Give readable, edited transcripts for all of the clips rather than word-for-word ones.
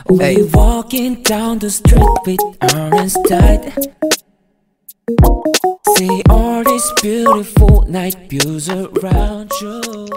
We're walking down the street with orange tide. See all these beautiful night views around you.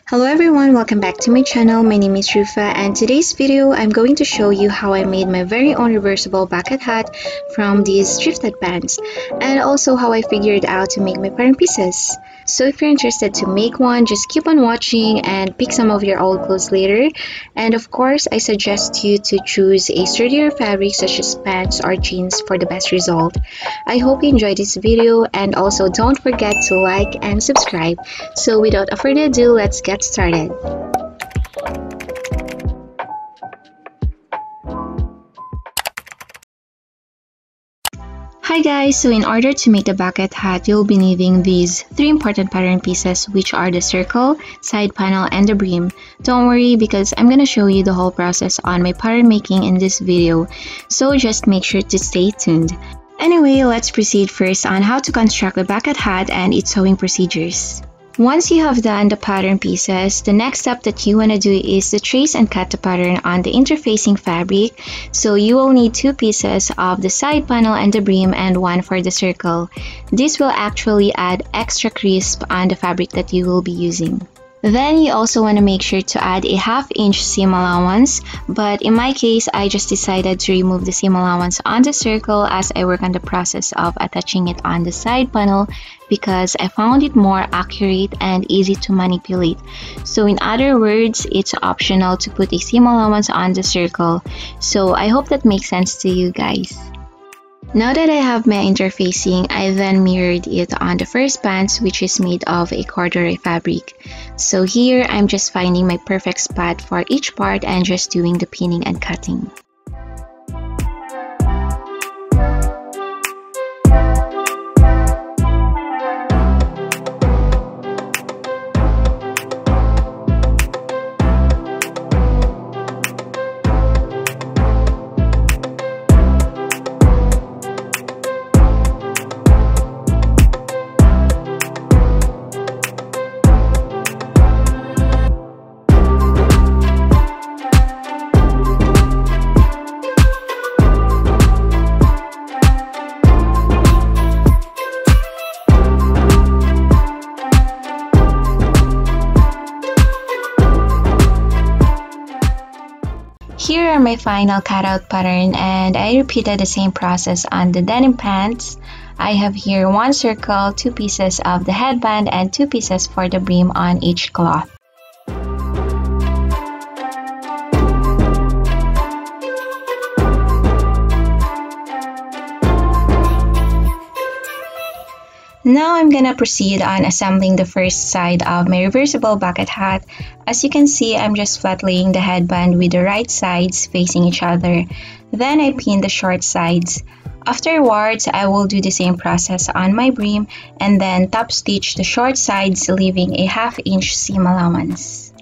Hello everyone, welcome back to my channel. My name is Ruffa, and today's video I'm going to show you how I made my very own reversible bucket hat from these thrifted bands, and also how I figured out to make my pattern pieces. So if you're interested to make one, just keep on watching and pick some of your old clothes later. And of course, I suggest you to choose a sturdier fabric such as pants or jeans for the best result. I hope you enjoyed this video, and also don't forget to like and subscribe. So without further ado, let's get started. Hi guys, so in order to make the bucket hat, you'll be needing these three important pattern pieces, which are the circle, side panel, and the brim. Don't worry, because I'm gonna show you the whole process on my pattern making in this video, so just make sure to stay tuned. Anyway, let's proceed first on how to construct the bucket hat and its sewing procedures. Once you have done the pattern pieces, the next step that you want to do is to trace and cut the pattern on the interfacing fabric. So you will need two pieces of the side panel and the brim, and one for the circle. This will actually add extra crisp on the fabric that you will be using. Then you also want to make sure to add a half-inch seam allowance, but in my case, I just decided to remove the seam allowance on the circle as I work on the process of attaching it on the side panel, because I found it more accurate and easy to manipulate. So in other words, it's optional to put a seam allowance on the circle. So I hope that makes sense to you guys. Now that I have my interfacing, I then mirrored it on the first pants, which is made of a corduroy fabric. So here, I'm just finding my perfect spot for each part and just doing the pinning and cutting. Here are my final cutout pattern, and I repeated the same process on the denim pants. I have here one circle, two pieces of the headband, and two pieces for the brim on each cloth. Now I'm gonna proceed on assembling the first side of my reversible bucket hat. As you can see, I'm just flat laying the headband with the right sides facing each other. Then I pin the short sides. Afterwards, I will do the same process on my brim and then top stitch the short sides, leaving a half-inch seam allowance.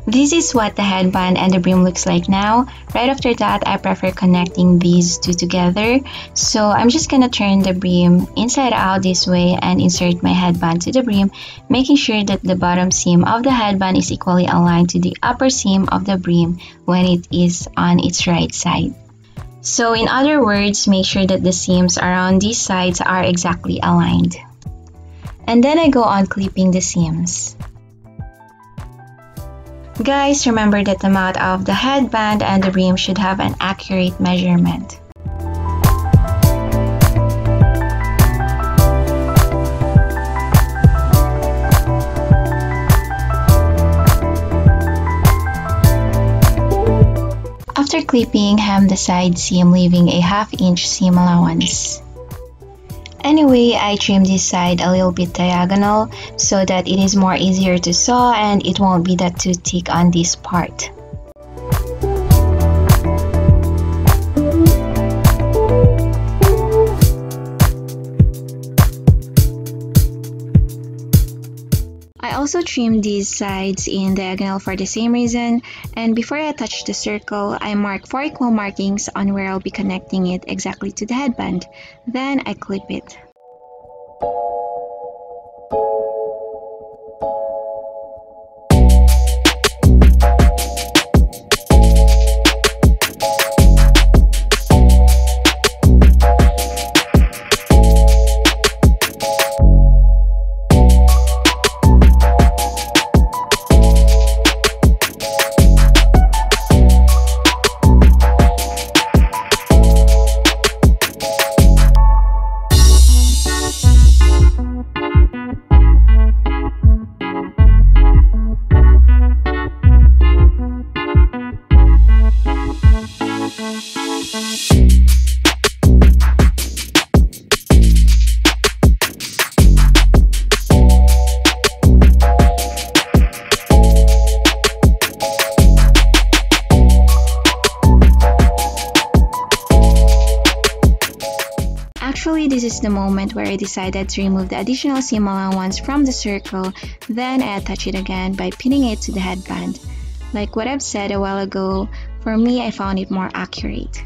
This is what the headband and the brim looks like now. Right after that, I prefer connecting these two together. So I'm just gonna turn the brim inside out this way and insert my headband to the brim, making sure that the bottom seam of the headband is equally aligned to the upper seam of the brim when it is on its right side. So in other words, make sure that the seams around these sides are exactly aligned. And then I go on clipping the seams. Guys, remember that the mouth of the headband and the brim should have an accurate measurement. After clipping, hem the side seam, leaving a half-inch seam allowance. Anyway, I trimmed this side a little bit diagonal so that it is more easier to sew and it won't be that too thick on this part. I also trimmed these sides in diagonal for the same reason, and before I attach the circle, I mark 4 equal markings on where I'll be connecting it exactly to the headband. Then I clip it. Actually, this is the moment where I decided to remove the additional seam allowance from the circle, then I attach it again by pinning it to the headband. Like what I've said a while ago, for me I found it more accurate.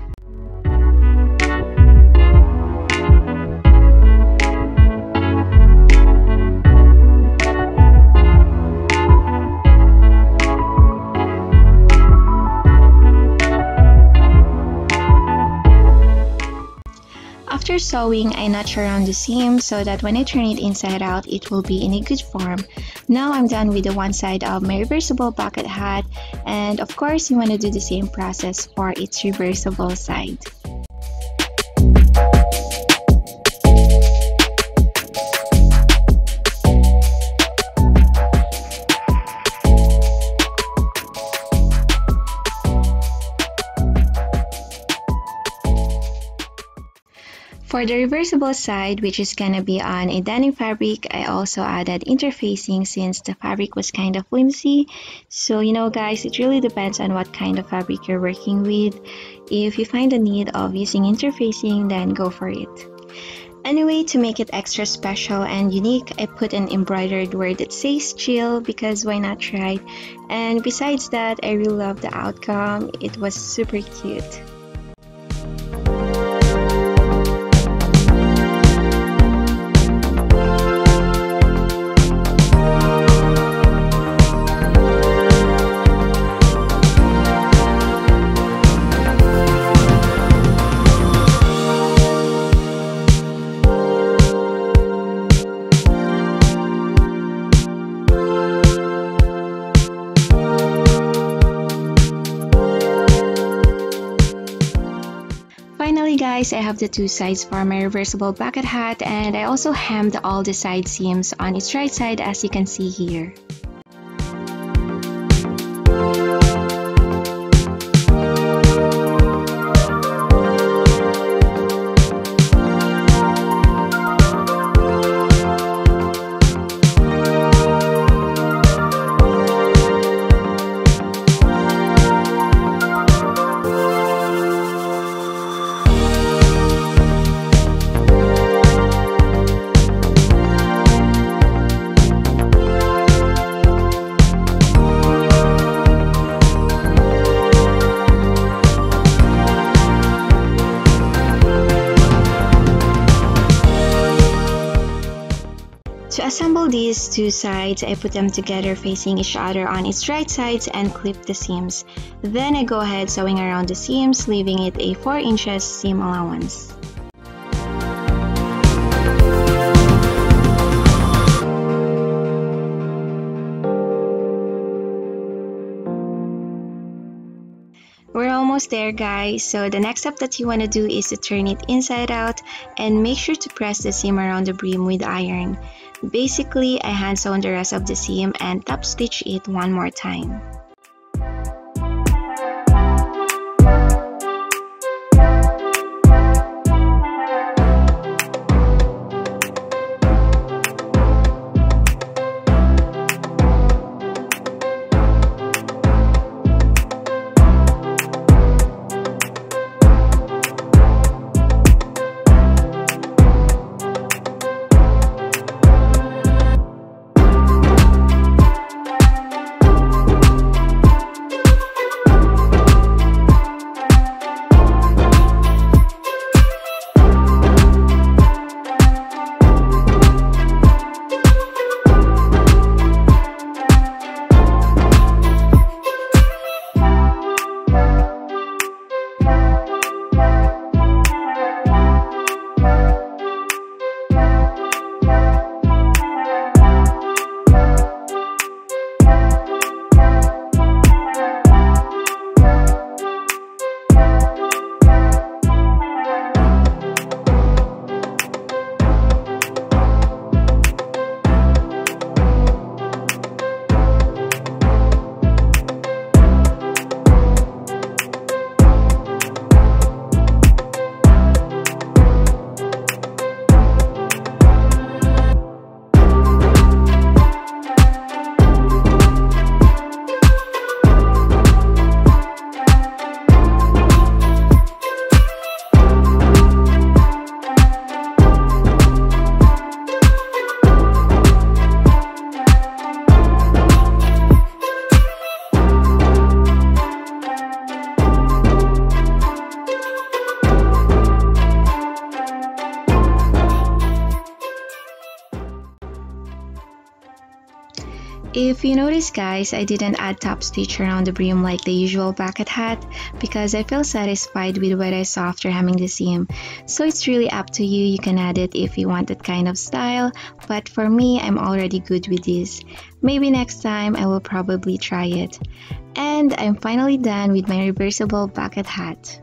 After sewing, I notch around the seam so that when I turn it inside out, it will be in a good form. Now I'm done with the one side of my reversible bucket hat, and of course you want to do the same process for its reversible side. For the reversible side, which is gonna be on a denim fabric, I also added interfacing since the fabric was kind of flimsy. So you know guys, it really depends on what kind of fabric you're working with. If you find the need of using interfacing, then go for it. Anyway, to make it extra special and unique, I put an embroidered word that says chill because why not, right? And besides that, I really love the outcome. It was super cute. Finally guys, I have the two sides for my reversible bucket hat, and I also hemmed all the side seams on its right side as you can see here. To assemble these two sides, I put them together facing each other on its right sides and clip the seams. Then I go ahead sewing around the seams, leaving it a 4 inches seam allowance. We're almost there guys, so the next step that you want to do is to turn it inside out and make sure to press the seam around the brim with iron. Basically, I hand sewn the rest of the seam and top stitch it one more time. If you notice guys, I didn't add top stitch around the brim like the usual bucket hat because I feel satisfied with what I saw after hemming the seam. So it's really up to you, you can add it if you want that kind of style, but for me, I'm already good with this. Maybe next time I will probably try it. And I'm finally done with my reversible bucket hat.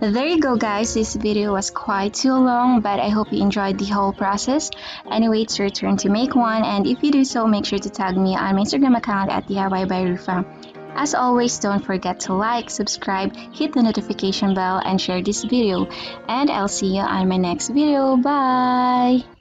There you go guys, this video was quite too long, but I hope you enjoyed the whole process. Anyway, it's your turn to make one, and if you do so, make sure to tag me on my Instagram account at diybyruffa. As always, don't forget to like, subscribe, hit the notification bell, and share this video. And I'll see you on my next video. Bye!